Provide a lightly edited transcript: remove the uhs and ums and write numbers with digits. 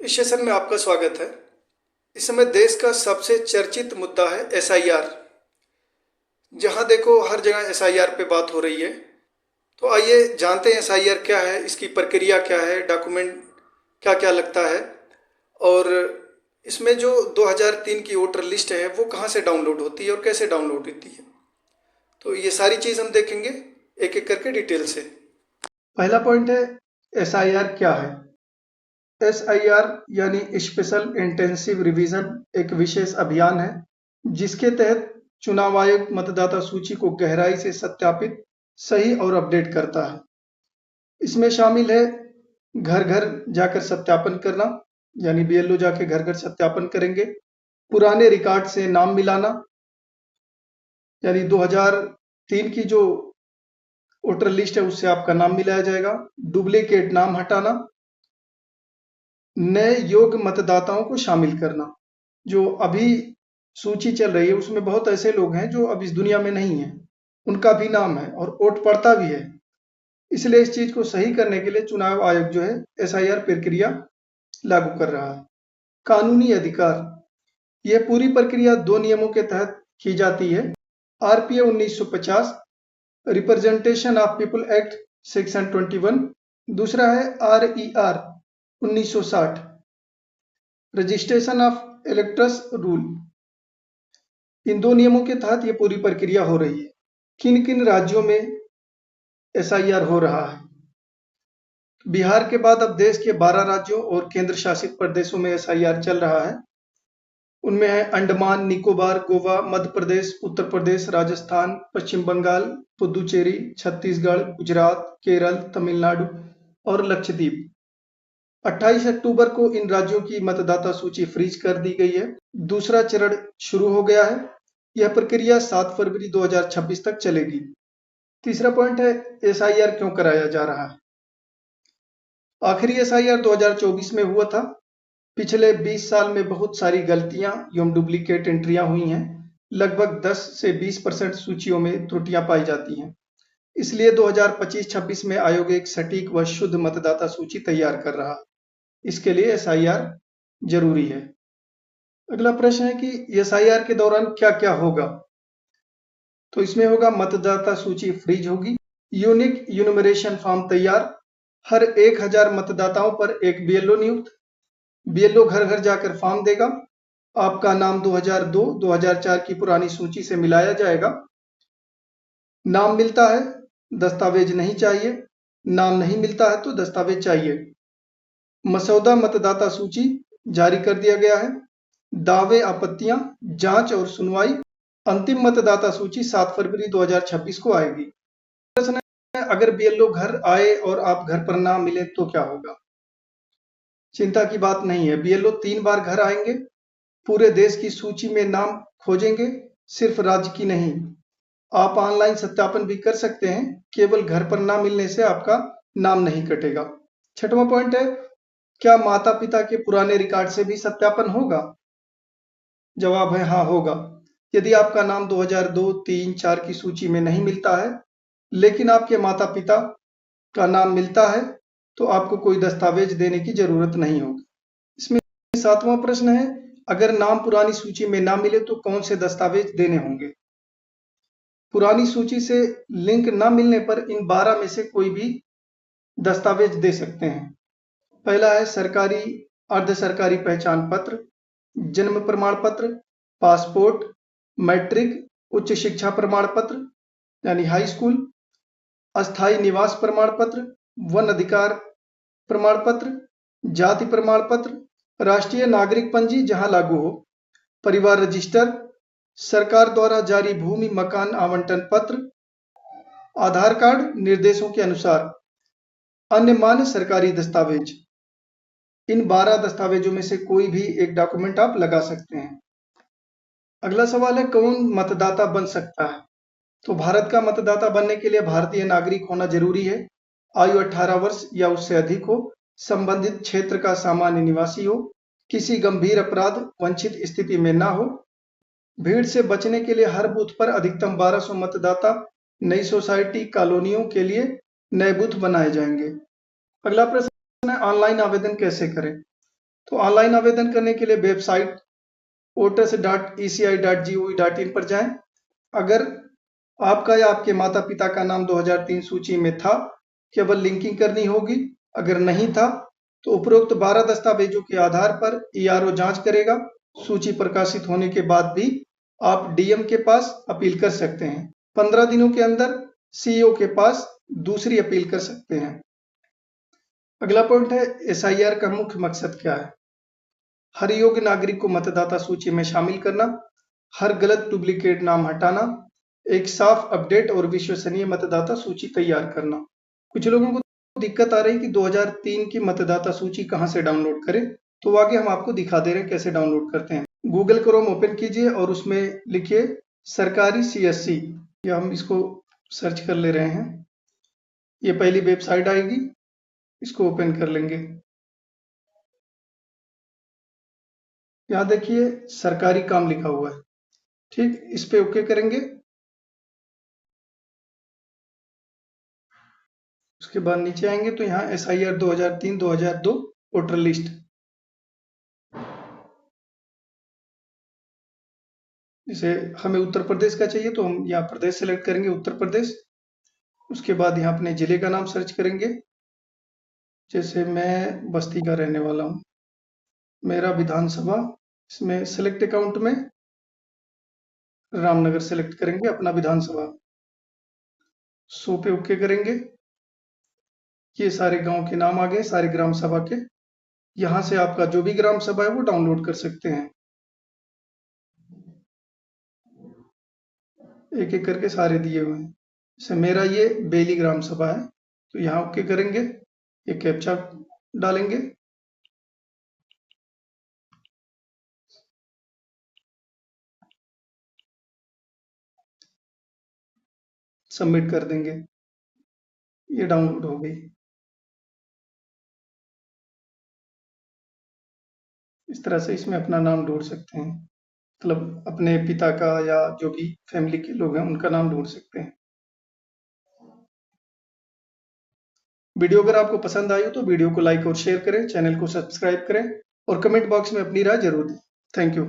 इस सेशन में आपका स्वागत है। इस समय देश का सबसे चर्चित मुद्दा है एसआईआर। जहां देखो हर जगह एसआईआर पे बात हो रही है। तो आइए जानते हैं एसआईआर क्या है, इसकी प्रक्रिया क्या है, डॉक्यूमेंट क्या क्या लगता है, और इसमें जो 2003 की वोटर लिस्ट है वो कहाँ से डाउनलोड होती है और कैसे डाउनलोड होती है। तो ये सारी चीज़ हम देखेंगे एक एक करके डिटेल से। पहला पॉइंट है एसआईआर क्या है। एसआईआर यानी स्पेशल इंटेंसिव रिवीजन एक विशेष अभियान है जिसके तहत चुनाव आयोग मतदाता सूची को गहराई से सत्यापित, सही और अपडेट करता है। इसमें शामिल है घर घर जाकर सत्यापन करना, यानी बीएलओ जाके घर घर सत्यापन करेंगे। पुराने रिकॉर्ड से नाम मिलाना, यानी 2003 की जो वोटर लिस्ट है उससे आपका नाम मिलाया जाएगा। डुप्लीकेट नाम हटाना, नए योग्य मतदाताओं को शामिल करना। जो अभी सूची चल रही है उसमें बहुत ऐसे लोग हैं जो अब इस दुनिया में नहीं है, उनका भी नाम है और वोट पड़ता भी है। इसलिए इस चीज को सही करने के लिए चुनाव आयोग जो है एसआईआर प्रक्रिया लागू कर रहा है। कानूनी अधिकार, यह पूरी प्रक्रिया 2 नियमों के तहत की जाती है। RPA 1950, representation of people act section 21। दूसरा है RER 1960, registration of electors rule. इन 2 नियमों के तहत ये पूरी प्रक्रिया हो रही है। किन किन राज्यों में एसआईआर हो रहा है? बिहार के बाद अब देश के 12 राज्यों और केंद्र शासित प्रदेशों में एसआईआर चल रहा है। उनमें है अंडमान निकोबार, गोवा, मध्य प्रदेश, उत्तर प्रदेश, राजस्थान, पश्चिम बंगाल, पुदुचेरी, छत्तीसगढ़, गुजरात, केरल, तमिलनाडु और लक्षद्वीप। 28 अक्टूबर को इन राज्यों की मतदाता सूची फ्रीज कर दी गई है। दूसरा चरण शुरू हो गया है। यह प्रक्रिया 7 फरवरी 2026 तक चलेगी। तीसरा पॉइंट है एसआईआर क्यों कराया जा रहा है। आखिरी एसआईआर 2024 में हुआ था। पिछले 20 साल में बहुत सारी गलतियां एवं डुप्लीकेट एंट्रियां हुई हैं। लगभग 10 से 20% सूचियों में त्रुटियां पाई जाती हैं। इसलिए 2025-26 में आयोग एक सटीक व शुद्ध मतदाता सूची तैयार कर रहा है। इसके लिए एसआईआर जरूरी है। अगला प्रश्न है कि एसआईआर के दौरान क्या क्या होगा। तो इसमें होगा मतदाता सूची फ्रीज होगी, यूनिक यूनिमरेशन फॉर्म तैयार, हर 1000 मतदाताओं पर एक बीएलओ नियुक्त। बीएलओ घर घर जाकर फॉर्म देगा। आपका नाम 2002-2004 की पुरानी सूची से मिलाया जाएगा। नाम मिलता है, दस्तावेज नहीं चाहिए। नाम नहीं मिलता है तो दस्तावेज चाहिए। मसौदा मतदाता सूची जारी कर दिया गया है। दावे, आपत्तियां, जांच और सुनवाई। अंतिम मतदाता सूची 7 फरवरी 2026 को आएगी। प्रश्न है, अगर बीएलओ घर आए और आप घर पर ना मिले तो क्या होगा। चिंता की बात नहीं है। बीएलओ 3 बार घर आएंगे, पूरे देश की सूची में नाम खोजेंगे, सिर्फ राज्य की नहीं। आप ऑनलाइन सत्यापन भी कर सकते हैं, केवल घर पर ना मिलने से आपका नाम नहीं कटेगा। छठवां पॉइंट है, क्या माता पिता के पुराने रिकॉर्ड से भी सत्यापन होगा। जवाब है हाँ, होगा। यदि आपका नाम 2002, 3, 4 की सूची में नहीं मिलता है लेकिन आपके माता पिता का नाम मिलता है तो आपको कोई दस्तावेज देने की जरूरत नहीं होगी। इसमें 7वां प्रश्न है, अगर नाम पुरानी सूची में ना मिले तो कौन से दस्तावेज देने होंगे। पुरानी सूची से लिंक न मिलने पर इन 12 में से कोई भी दस्तावेज दे सकते हैं। पहला है सरकारी अर्ध सरकारी पहचान पत्र, जन्म प्रमाण पत्र, पासपोर्ट, मैट्रिक, उच्च शिक्षा प्रमाण पत्र यानी हाई स्कूल, अस्थायी निवास प्रमाण पत्र, वन अधिकार प्रमाण पत्र, जाति प्रमाण पत्र, राष्ट्रीय नागरिक पंजी जहां लागू हो, परिवार रजिस्टर, सरकार द्वारा जारी भूमि मकान आवंटन पत्र, आधार कार्ड निर्देशों के अनुसार, अन्य मान्य सरकारी दस्तावेज। इन 12 दस्तावेजों में से कोई भी एक डॉक्यूमेंट आप लगा सकते हैं। अगला सवाल है, कौन मतदाता बन सकता है। तो भारत का मतदाता बनने के लिए भारतीय नागरिक होना जरूरी है। आयु 18 वर्ष या उससे अधिक हो, संबंधित क्षेत्र का सामान्य निवासी हो, किसी गंभीर अपराध वंचित स्थिति में ना हो। भीड़ से बचने के लिए हर बूथ पर अधिकतम 1200 मतदाता, नई सोसाइटी कॉलोनियों के लिए नए बूथ बनाए जाएंगे। अगला प्रश्न है, ऑनलाइन आवेदन कैसे करें। तो ऑनलाइन आवेदन करने के लिए वेबसाइट voters.eci.gov.in पर जाएं। अगर आपका या आपके माता पिता का नाम 2003 सूची में था, केवल लिंकिंग करनी होगी। अगर नहीं था तो उपरोक्त 12 दस्तावेजों के आधार पर ईआरओ जांच करेगा। सूची प्रकाशित होने के बाद भी आप डीएम के पास अपील कर सकते हैं। 15 दिनों के अंदर सीईओ के पास दूसरी अपील कर सकते हैं। अगला पॉइंट है एसआईआर का मुख्य मकसद क्या है। हर योग्य नागरिक को मतदाता सूची में शामिल करना, हर गलत डुप्लीकेट नाम हटाना, एक साफ, अपडेट और विश्वसनीय मतदाता सूची तैयार करना। कुछ लोगों को दिक्कत आ रही है कि 2003 की मतदाता सूची कहां से डाउनलोड करें, तो आगे हम आपको दिखा दे रहे हैं कैसे डाउनलोड करते हैं। गूगल क्रोम ओपन कीजिए और उसमें लिखिए सरकारी सीएससी, या हम इसको सर्च कर ले रहे हैं। ये पहली वेबसाइट आएगी, इसको ओपन कर लेंगे। यहाँ देखिए सरकारी काम लिखा हुआ है, ठीक, इस पे ओके करेंगे। उसके बाद नीचे आएंगे तो यहाँ एसआईआर 2003-2002 वोटर लिस्ट, जैसे हमें उत्तर प्रदेश का चाहिए तो हम यहाँ प्रदेश सेलेक्ट करेंगे, उत्तर प्रदेश। उसके बाद यहाँ अपने जिले का नाम सर्च करेंगे, जैसे मैं बस्ती का रहने वाला हूँ। मेरा विधानसभा, इसमें सेलेक्ट अकाउंट में रामनगर सेलेक्ट करेंगे अपना विधानसभा। 100 पे ओके करेंगे। ये सारे गांव के नाम आ गए, सारे ग्राम सभा के। यहाँ से आपका जो भी ग्राम सभा है वो डाउनलोड कर सकते हैं। एक एक करके सारे दिए हुए हैं। जैसे मेरा ये बेली ग्राम सभा है, तो यहाँ ओके करेंगे, ये कैप्चा डालेंगे, सबमिट कर देंगे। ये डाउनलोड हो गई। इस तरह से इसमें अपना नाम ढूंढ सकते हैं, मतलब अपने पिता का या जो भी फैमिली के लोग हैं उनका नाम ढूंढ सकते हैं। वीडियो अगर आपको पसंद आई हो तो वीडियो को लाइक और शेयर करें, चैनल को सब्सक्राइब करें और कमेंट बॉक्स में अपनी राय जरूर दें। Thank you.